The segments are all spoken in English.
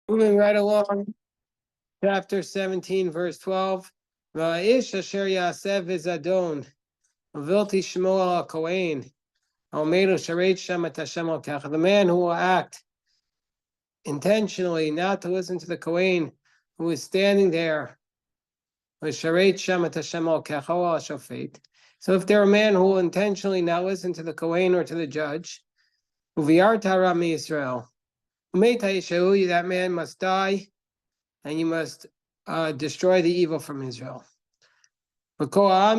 Moving right along, chapter 17, verse 12. Va'ish asher yaseh v'zadon, uvilti shmo al kohen, omeru shareit shem et Hashem alkecha. The man who will act intentionally not to listen to the kohen who is standing there, shareit shem et Hashem alkecha al shofet. So if there are a man who will intentionally not listen to the kohen or to the judge, uviyarta ra miYisrael, that man must die, and you must destroy the evil from Israel. And all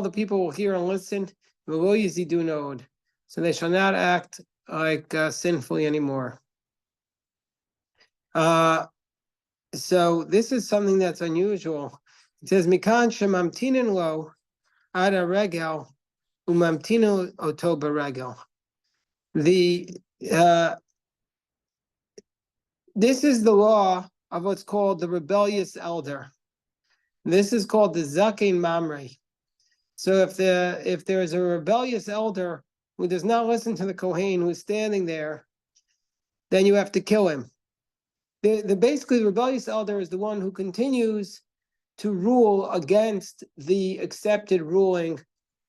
the people will hear and listen, so they shall not act like sinfully anymore. So this is something that's unusual. It says, Mikan shemamtinin lo ada regel umamtinu oto beregel. This is the law of what's called the rebellious elder. This is called the Zakein Mamre. So if there is a rebellious elder who does not listen to the Kohen who's standing there, then you have to kill him. Basically, the rebellious elder is the one who continues to rule against the accepted ruling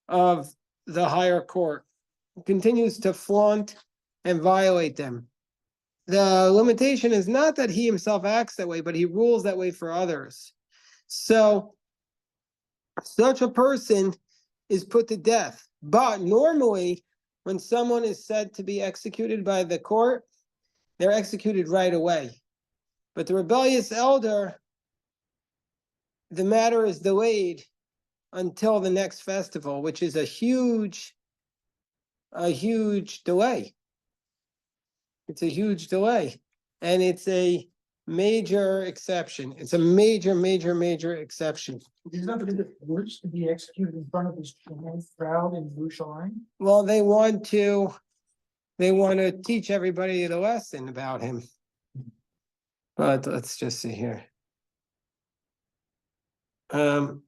of the higher court, continues to flaunt and violate them. The limitation is not that he himself acts that way, but he rules that way for others. So such a person is put to death. But normally, when someone is said to be executed by the court, they're executed right away. But the rebellious elder, the matter is delayed until the next festival, which is a huge delay. It's a huge delay. And it's a major exception. It's a major exception. Is not it worse to be executed in front of this crowd in Yerushalayim? Well, they want to teach everybody the lesson about him. But let's just see here. So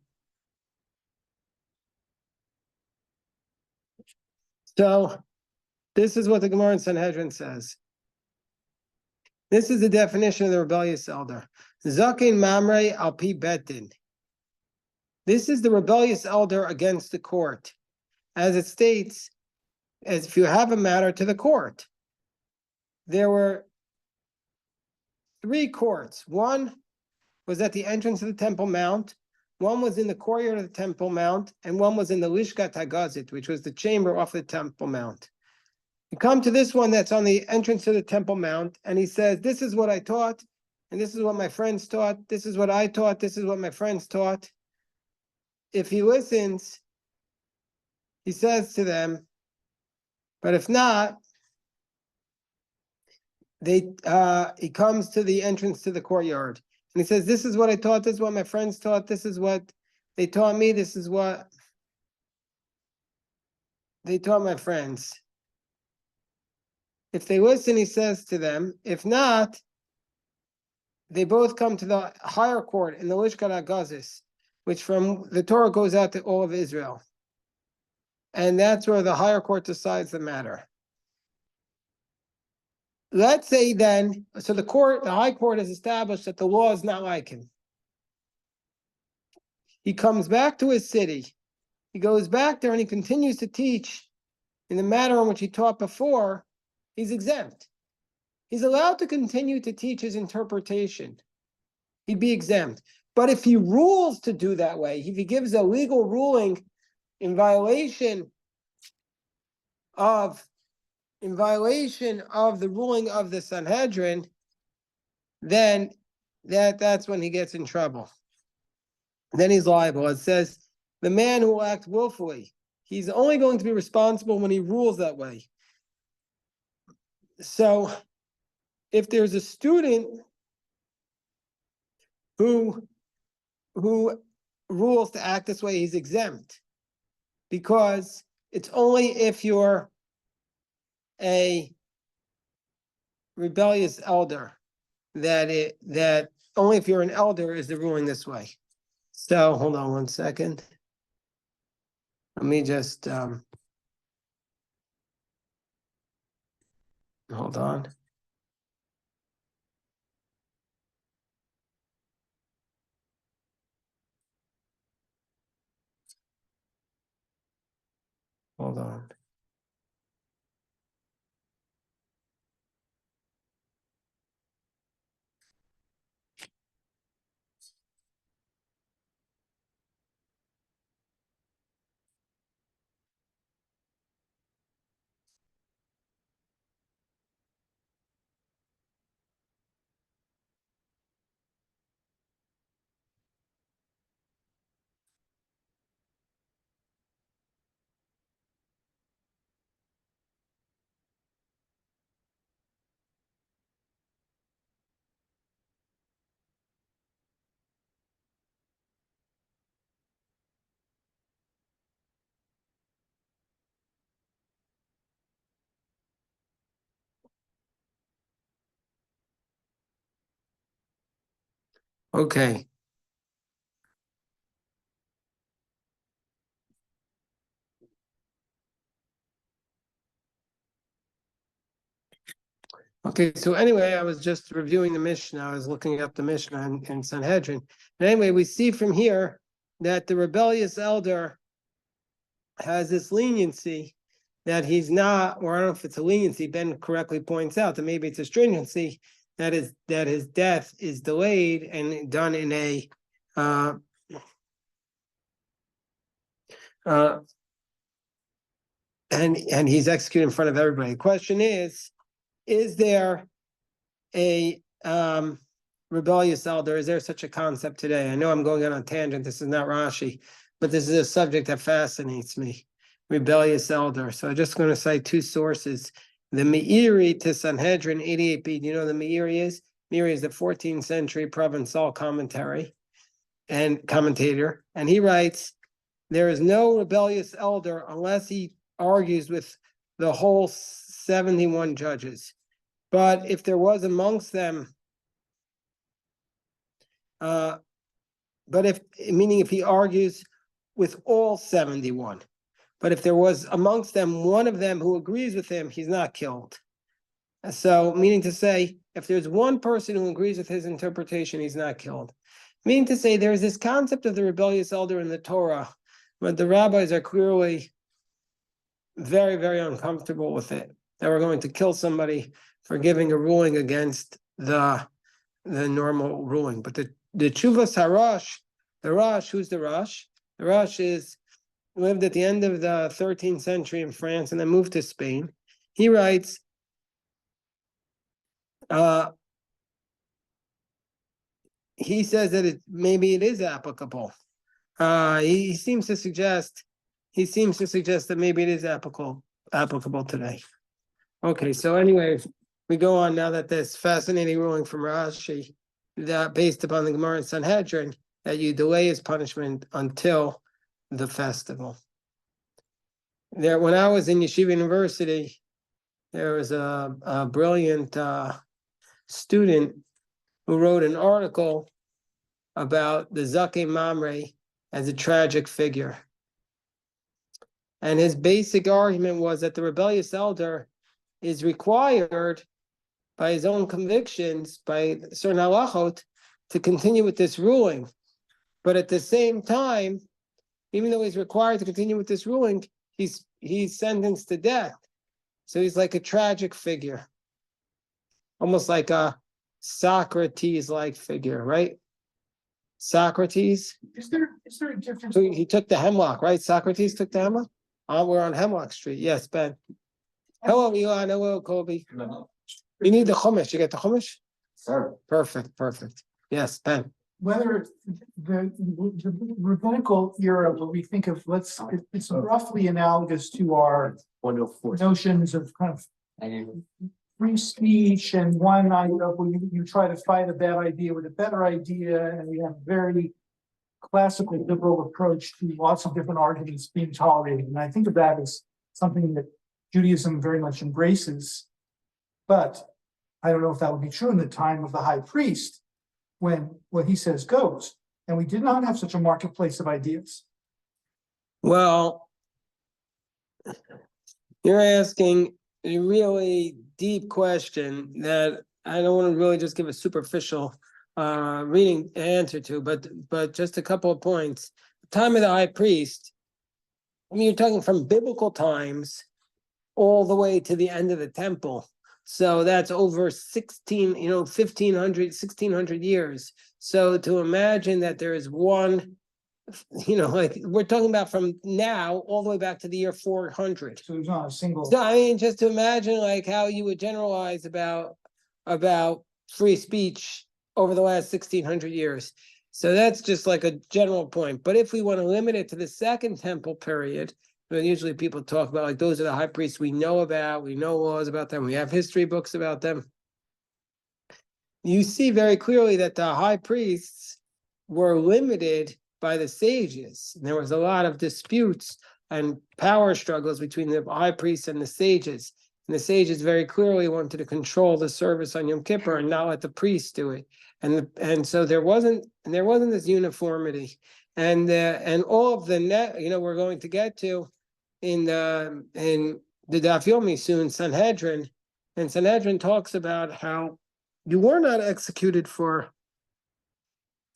this is what the Gemara in Sanhedrin says. This is the definition of the rebellious elder. Zakein Mamre al pi betin. This is the rebellious elder against the court. As it states, as if you have a matter to the court. There were 3 courts. One was at the entrance of the Temple Mount, one was in the courtyard of the Temple Mount, and one was in the Lishkat HaGazit, which was the chamber off the Temple Mount. You come to this one that's on the entrance to the Temple Mount, and he says, this is what I taught, and this is what my friends taught, this is what I taught, this is what my friends taught. If he listens, he says to them, but if not, he comes to the entrance to the courtyard, and he says, this is what I taught, this is what my friends taught, this is what they taught me, this is what they taught my friends. If they listen, he says to them. If not, they both come to the higher court in the Lishkat HaGazis, which from the Torah goes out to all of Israel. And that's where the higher court decides the matter. Let's say then, so the high court has established that the law is not like him. He comes back to his city. He goes back there and he continues to teach in the manner in which he taught before. He's exempt. He's allowed to continue to teach his interpretation. He'd be exempt. But if he rules to do that way, if he gives a legal ruling in violation of the ruling of the Sanhedrin, then that's when he gets in trouble. Then he's liable. It says, the man who will act willfully, he's only going to be responsible when he rules that way. So if there's a student who rules to act this way, he's exempt, because it's only if you're a rebellious elder that only if you're an elder is the ruling this way. So hold on one second. Let me just hold on. hold on. Okay. Okay, so anyway, I was just reviewing the Mishnah. I was looking up the Mishnah in Sanhedrin. And anyway, we see from here that the rebellious elder has this leniency that he's not, or I don't know if it's a leniency, Ben correctly points out that maybe it's a stringency, that his death is delayed and done in a and he's executed in front of everybody. The question is there a rebellious elder? Is there such a concept today? I know I'm going on a tangent. This is not Rashi, but this is a subject that fascinates me. Rebellious elder. So I'm just going to cite two sources. The Meiri to Sanhedrin 88b. Do you know what the Meiri is? Meiri is the 14th century Provençal commentary and commentator. And he writes, there is no rebellious elder unless he argues with the whole 71 judges. But if there was amongst them, but if he argues with all 71, but if there was amongst them one of them who agrees with him, he's not killed. So, meaning to say, if there's one person who agrees with his interpretation, he's not killed. Meaning to say, there's this concept of the rebellious elder in the Torah, but the rabbis are clearly very, very uncomfortable with it. That we're going to kill somebody for giving a ruling against the normal ruling. But the Tshuvas Harash, the Rosh, who's the Rosh? The Rosh lived at the end of the 13th century in France and then moved to Spain. He writes, he says that maybe it is applicable. He seems to suggest that maybe it is applicable today. Okay, so anyway, we go on now that this fascinating ruling from Rashi, that based upon the Gemara in Sanhedrin, that you delay his punishment until the festival. There, when I was in Yeshiva University, there was a brilliant student who wrote an article about the Zakei Mamre as a tragic figure. And his basic argument was that the rebellious elder is required by his own convictions, by certain halachot, to continue with this ruling. But at the same time, even though he's required to continue with this ruling, he's sentenced to death. So he's like a tragic figure. Almost like a Socrates-like figure, right? Socrates. Is there a difference? So he took the hemlock, right? Socrates took the hemlock. We're on Hemlock Street. Yes, Ben. Hello, Elon. Hello, Colby. No. You need the chumash. You get the chumash? Sir. Perfect. Yes, Ben. Whether the rabbinical era, where we think of, it's roughly analogous to our notions of kind of free speech and one idea where you try to fight a bad idea with a better idea, and we have a very classical liberal approach to lots of different arguments being tolerated. And I think of that as something that Judaism very much embraces. But I don't know if that would be true in the time of the high priest, when what he says goes. And we did not have such a marketplace of ideas. Well, you're asking a really deep question that I don't want to really just give a superficial reading answer to, but just a couple of points. The time of the high priest, I mean, you're talking from biblical times all the way to the end of the temple. So that's over 1,500 years. So to imagine that there is one, like we're talking about from now all the way back to the year 400. So there's not a single. So I mean, just to imagine like how you would generalize about free speech over the last 1,600 years. So that's just like a general point. But if we want to limit it to the Second Temple period, then usually people talk about like those are the high priests we know about, we know laws about them, we have history books about them. You see very clearly that the high priests were limited by the sages. There was a lot of disputes and power struggles between the high priests and the sages. And the sages very clearly wanted to control the service on Yom Kippur and not let the priests do it. And so there wasn't this uniformity. And all of the we're going to get to in the Daf Yomi soon, Sanhedrin. And Sanhedrin talks about how you were not executed for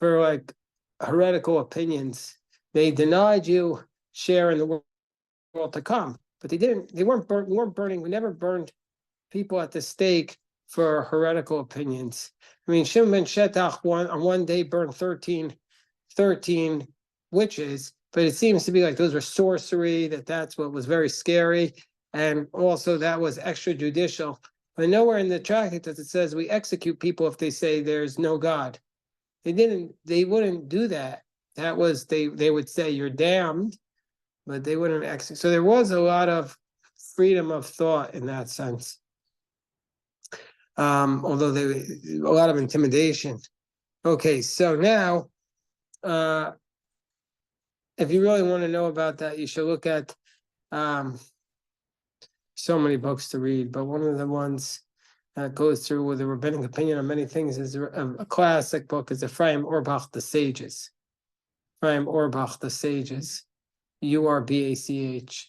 like heretical opinions. They denied you share in the world to come, but they weren't burning. We never burned people at the stake for heretical opinions. I mean, Shimon ben Shetach on one day burned 13 witches, but it seems to be like those were sorcery, that's what was very scary. And also that was extrajudicial. But nowhere in the tractate does it says we execute people if they say there's no God. They wouldn't do that. That was, they would say you're damned, but they wouldn't execute. So there was a lot of freedom of thought in that sense. Although a lot of intimidation. Okay, so now, if you really want to know about that, you should look at so many books to read, but one of the ones that goes through with a rabbinic opinion on many things is a classic book is Ephraim Orbach, The Sages. Ephraim Orbach, The Sages, Urbach.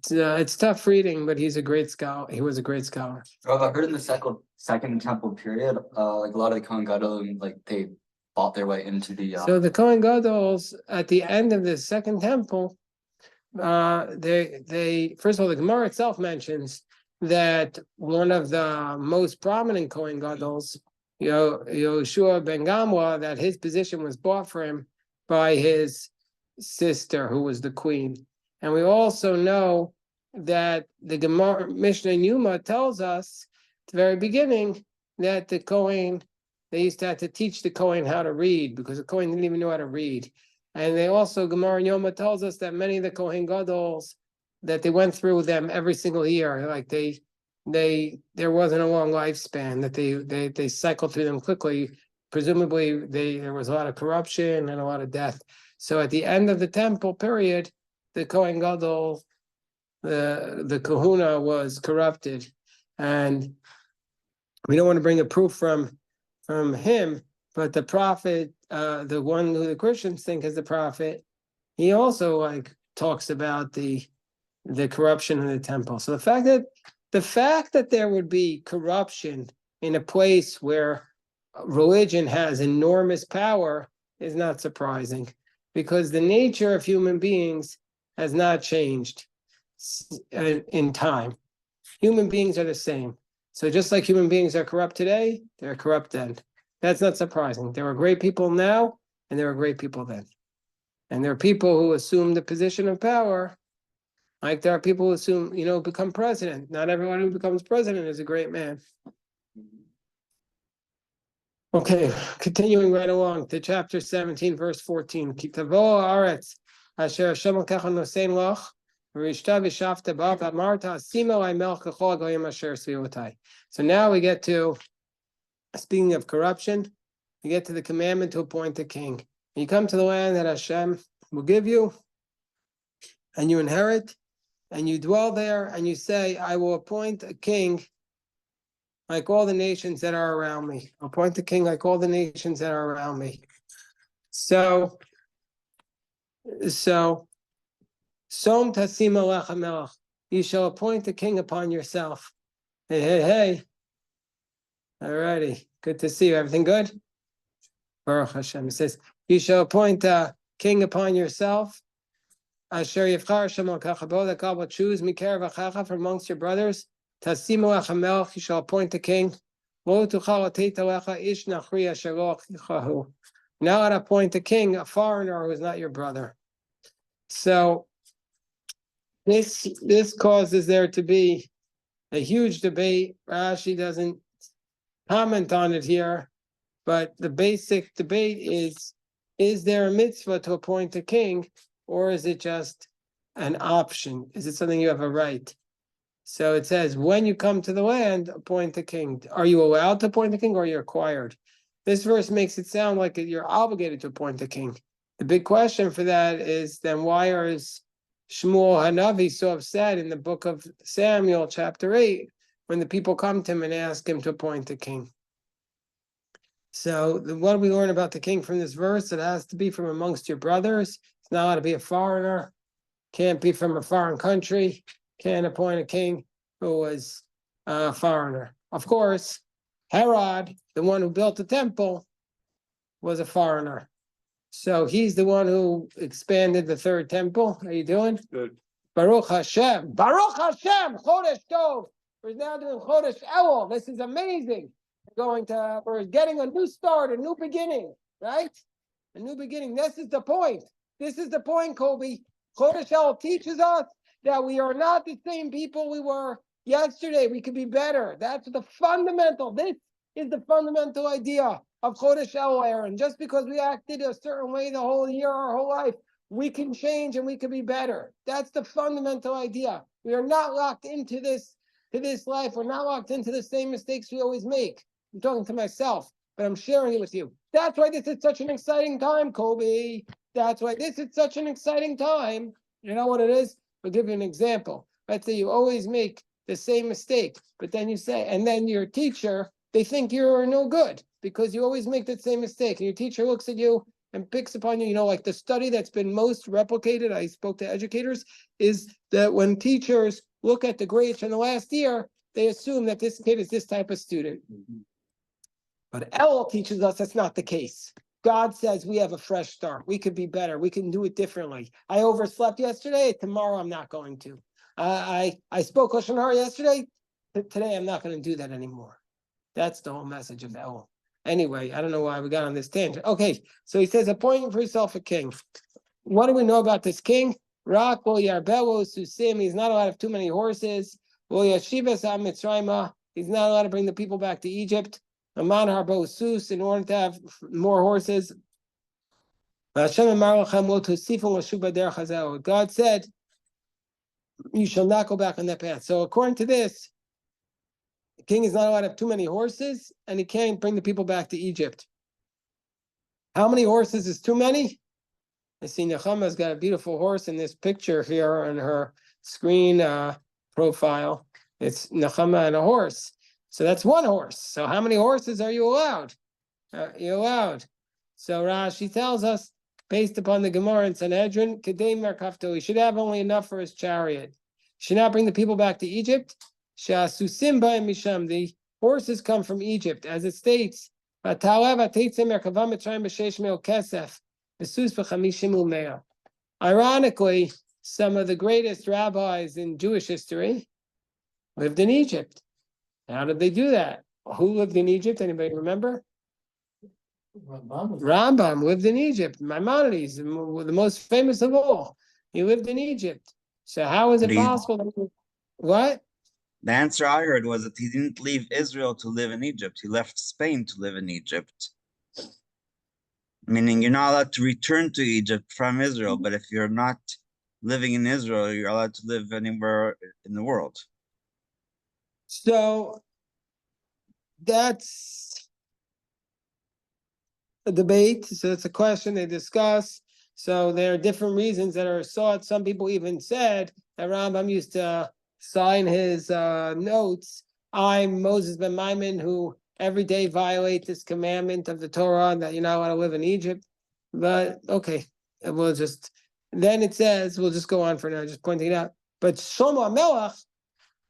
It's tough reading, but he's a great scholar. He was a great scholar. Oh, I heard in the second temple period, like a lot of the Kohen Gadol, like they fought their way into the. So the Kohen Gadol's at the end of the Second Temple, they first of all, the Gemara itself mentions that one of the most prominent Kohen Gadol's, Yoshua ben Gamwa, that his position was bought for him by his sister, who was the queen. And we also know that the Gemara Mishnah Yuma tells us at the very beginning that the Kohen, they used to have to teach the Kohen how to read because the Kohen didn't even know how to read. And they also, Gemara Yoma tells us that many of the Kohen Gadol's, that they went through them every single year. Like there wasn't a long lifespan, that they cycled through them quickly. Presumably there was a lot of corruption and a lot of death. So at the end of the temple period, the Kohen Gadol, the kahuna was corrupted. And we don't want to bring a proof from him, but the prophet, the one who the Christians think is the prophet, he also talks about the corruption in the temple. So the fact that there would be corruption in a place where religion has enormous power is not surprising, because the nature of human beings has not changed in time. Human beings are the same. So just like human beings are corrupt today, they're corrupt then. That's not surprising. There are great people now, and there are great people then. And there are people who assume the position of power, like there are people who assume, become president. Not everyone who becomes president is a great man. Okay, continuing right along to chapter 17, verse 14. Kitavo haaretz asher Hashem Elokecha nosein lach v'rishta v'shavta ba v'amarta asima lai melech k'chol hagoyim asher svivotai. So now we get to, speaking of corruption, we get to the commandment to appoint a king. You come to the land that Hashem will give you, and you inherit, and you dwell there, and you say, I will appoint a king like all the nations that are around me. I'll appoint a king like all the nations that are around me. So Som tasim alecha melech. You shall appoint a king upon yourself. Hey. All righty. Good to see you. Everything good? Baruch Hashem. It says, you shall appoint a king upon yourself. Asher Yivchar Shemon Kachabo, that God will choose Mikarev Achacha from amongst your brothers. Tasimu Achamelch, you shall appoint a king. Lo tuchal ateit alecha ish nachri asher lo achichahu. Now I'd appoint a king, a foreigner who is not your brother. So this causes there to be a huge debate. Rashi doesn't comment on it here, but the basic debate is there a mitzvah to appoint a king, or is it just an option? Is it something you have a right? So it says, when you come to the land, appoint a king. Are you allowed to appoint a king, or are you required? This verse makes it sound like you're obligated to appoint a king. The big question for that is, then why is Shmuel Hanavi so upset in the book of Samuel, chapter 8, when the people come to him and ask him to appoint a king? So what do we learn about the king from this verse? It has to be from amongst your brothers. It's not allowed to be a foreigner. Can't be from a foreign country. Can't appoint a king who was a foreigner. Of course, Herod, the one who built the temple, was a foreigner. So he's the one who expanded the third temple. How you doing? Good. Baruch Hashem. Baruch Hashem. Chodesh Tov. We're now doing Chodesh Elul. This is amazing. We're getting a new start, a new beginning, right? A new beginning. This is the point. This is the point, Kobe. Chodesh Elul teaches us that we are not the same people we were yesterday. We could be better. That's the fundamental. This is the fundamental idea of Chodesh Elul, Aaron. Just because we acted a certain way the whole year, our whole life, we can change and we can be better. That's the fundamental idea. We are not locked into this life. We're not locked into the same mistakes we always make. I'm talking to myself, but I'm sharing it with you. That's why this is such an exciting time, Kobe. That's why this is such an exciting time. You know what it is? I'll give you an example. Let's say you always make the same mistake, but then you say, and then your teacher, they think you're no good because you always make that same mistake. And your teacher looks at you and picks upon you. You know, like the study that's been most replicated, I spoke to educators, is that when teachers look at the grades from the last year, they assume that this kid is this type of student. But Elul teaches us that's not the case. God says we have a fresh start. We could be better. We can do it differently. I overslept yesterday. Tomorrow I'm not going to. I spoke Lashon Hara yesterday. Today I'm not going to do that anymore. That's the whole message of Elul. Anyway, I don't know why we got on this tangent. Okay, so he says, appoint for yourself a king. What do we know about this king? Rak Bo Yarbelo Susim. He's not allowed to have too many horses. Bo Yashivas HaMitzrayma. He's not allowed to bring the people back to Egypt. Aman Harbo Sus, in order to have more horses. God said, you shall not go back on that path. So according to this, the king is not allowed to have too many horses, and he can't bring the people back to Egypt. How many horses is too many? I see Nechama's got a beautiful horse in this picture here on her screen profile. It's Nechama and a horse. So that's one horse. So how many horses are you allowed? You're allowed. So Rashi tells us, based upon the Gemara in Sanhedrin, Kedei Merkafto, he should have only enough for his chariot. He should not bring the people back to Egypt. Sha'asusim ba'im misham, the horses come from Egypt, as it states. Ironically, some of the greatest rabbis in Jewish history lived in Egypt. How did they do that? Who lived in Egypt? Anybody remember? Rambam lived in Egypt. Maimonides, the most famous of all, he lived in Egypt. So how is it possible? What? The answer I heard was that he didn't leave Israel to live in Egypt. He left Spain to live in Egypt. Meaning you're not allowed to return to Egypt from Israel, but if you're not living in Israel, you're allowed to live anywhere in the world. So that's a debate. So it's a question they discuss. So there are different reasons that are sought. Some people even said that Rambam used to sign his notes. I'm Moses ben Maimon, who every day violate this commandment of the Torah that you're not allowed to live in Egypt. But okay, we'll just, then it says, we'll just go on for now, just pointing it out. But Shlomo Melech,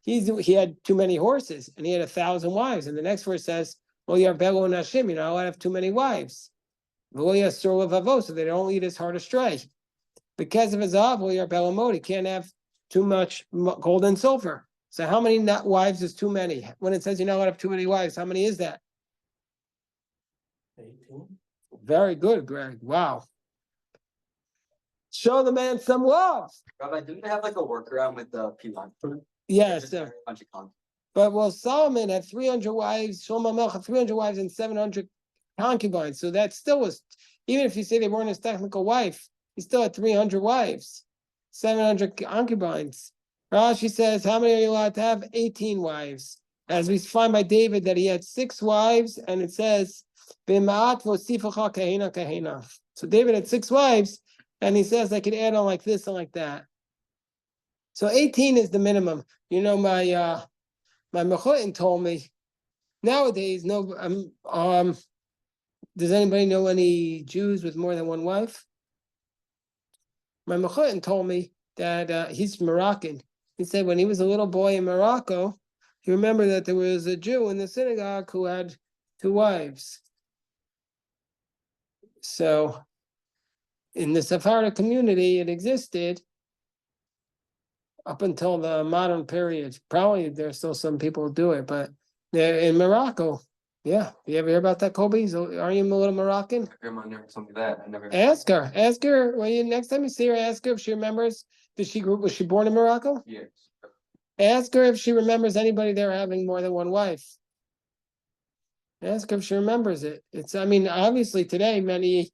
he had too many horses and he had 1,000 wives. And the next verse says, well, you're Belo and Hashim, you're not allowed to have too many wives. So they don't lead his heart astray. Because of his zahav, your belamot, he can't have too much gold and silver. So how many wives is too many? When it says you're not allowed to have too many wives, how many is that? 18. Very good, Greg. Wow. Show the man some love. Rabbi, didn't they have like a workaround with the P1? Yes, A bunch of concubines. but well, Solomon had 300 wives, Shlomo Melech had 300 wives and 700 concubines. So that still was, even if you say they weren't his technical wife, he still had 300 wives, 700 concubines. Rashi says, how many are you allowed to have? 18 wives. As we find by David that he had 6 wives, and it says, B'ma'at v'osifacha kahena kahena. So David had 6 wives, and he says I could add on like this and like that. So 18 is the minimum. You know, my mechutin told me nowadays, no, does anybody know any Jews with more than one wife? My mechutin told me that he's Moroccan. He said when he was a little boy in Morocco, he remembered that there was a Jew in the synagogue who had 2 wives. So in the Sephardic community, it existed up until the modern period. Probably there's still some people who do it, but they're in Morocco. Yeah. You ever hear about that, Kobe? So are you a little Moroccan? Grandma never told me that. I never. Ask her. Well, next time you see her, ask her if she remembers. Was she born in Morocco? Yes. Ask her if she remembers anybody there having more than one wife. Ask her if she remembers it. I mean, obviously today many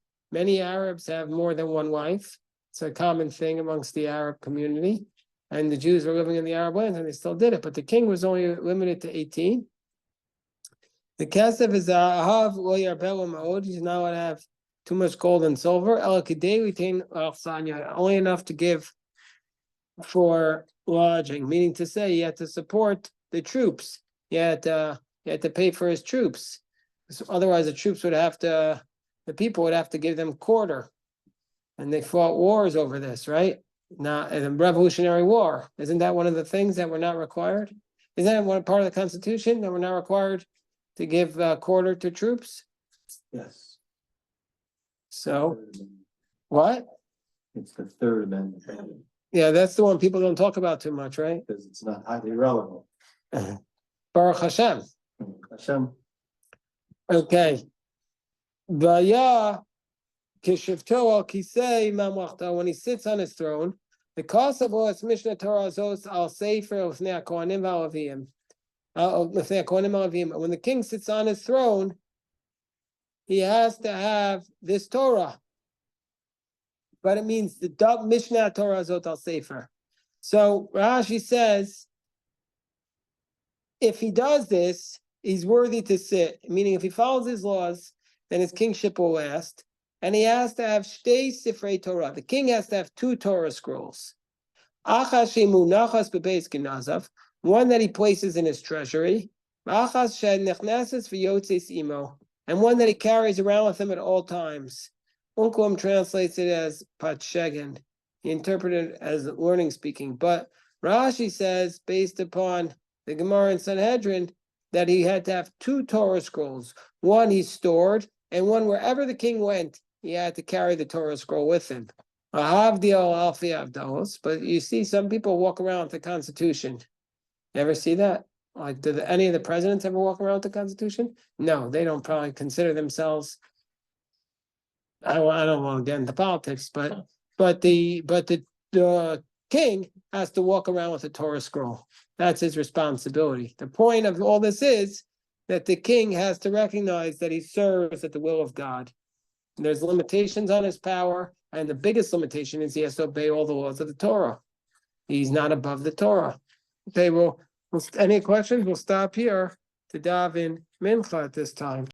Arabs have more than one wife. It's a common thing amongst the Arab community. And the Jews were living in the Arab lands and they still did it. But the king was only limited to 18. The kesef is ahav lo yarbelu ma'od. He's not allowed to have too much gold and silver. Only enough to give for lodging, meaning to say you had to support the troops. You had to pay for his troops. So otherwise the people would have to give them quarter. And they fought wars over this, right? Not in the Revolutionary War. Isn't that one of the things that were not required? Isn't that one part of the Constitution that we're not required to give quarter to troops? Yes. So, what? It's the third amendment. Yeah, that's the one people don't talk about too much, right? Because it's not highly relevant. Baruch Hashem. Hashem. Okay. Vaya kishivto al kisei mamlachta, when he sits on his throne, the cost of us Mishnah Torah zos al sefer lefnei hakohanim v'alavim. When the king sits on his throne, he has to have this Torah. But it means the Mishnah Torah zot al sefer. So Rashi says, if he does this, he's worthy to sit. Meaning, if he follows his laws, then his kingship will last. And he has to have shtei sifrei Torah. The king has to have 2 Torah scrolls. Achas shemunachas bebeis gnazav, one that he places in his treasury. Achas shenichnases v'yotzes imo, and one that he carries around with him at all times. Unklum translates it as patshegen. He interpreted it as learning speaking. But Rashi says, based upon the Gemara in Sanhedrin, that he had to have 2 Torah scrolls. One he stored, and one wherever the king went, he had to carry the Torah scroll with him. But you see some people walk around with the Constitution. You ever see that? Like, do any of the presidents ever walk around with the Constitution? No, they don't probably consider themselves. I don't want to get into politics, but the king has to walk around with a Torah scroll. That's his responsibility. The point of all this is that the king has to recognize that he serves at the will of God. And there's limitations on his power, and the biggest limitation is he has to obey all the laws of the Torah. He's not above the Torah. Okay, well, any questions? We'll stop here to dive in Mincha at this time.